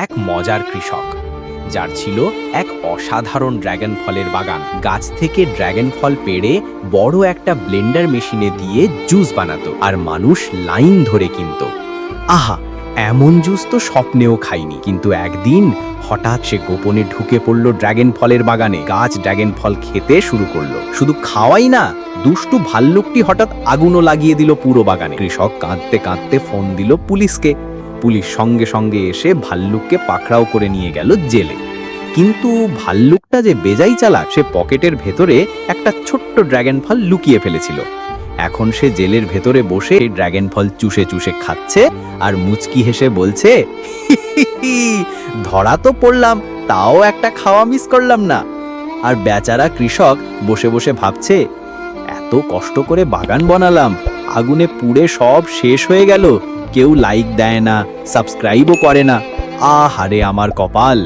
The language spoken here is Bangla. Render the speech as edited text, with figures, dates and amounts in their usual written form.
এক মজার কৃষক, যার ছিল এক অসাধারণ ড্রাগন ফলের বাগান। গাছ থেকে ড্রাগন ফল পেড়ে বড় একটা ব্লেন্ডার মেশিনে দিয়ে জুস বানাতো, আর মানুষ লাইন ধরে কিনতো। আহা, এমন জুস তো স্বপ্নেও খাইনি। কিন্তু একদিন হঠাৎ সে গোপনে ঢুকে পড়ল ড্রাগন ফলের বাগানে। গাছ ড্রাগন ফল খেতে শুরু করলো। শুধু খাওয়াই না, দুষ্টু ভাল্লুকটি হঠাৎ আগুনও লাগিয়ে দিল পুরো বাগানে। কৃষক কাঁদতে কাঁদতে ফোন দিল পুলিশকে। পুলিশ সঙ্গে সঙ্গে এসে ভাল্লুককে পাকড়াও করে নিয়ে গেল জেলে। কিন্তু ভাল্লুকটা যে বেজাই চালাক, সে পকেটের ভেতরে একটা ছোট্ট ড্রাগন ফল লুকিয়ে ফেলেছিল। এখন সে জেলের ভেতরে বসে ড্রাগন ফল চুষে চুষে খাচ্ছে আর মুচকি হেসে বলছে, ধরা তো পড়লাম, তাও একটা খাওয়া মিস করলাম না। আর বেচারা কৃষক বসে বসে ভাবছে, এত কষ্ট করে বাগান বানালাম, আগুনে পুড়ে সব শেষ হয়ে গেল। কেউ লাইক দেয় না, সাবস্ক্রাইবও করে না। আহারে আমার কপাল।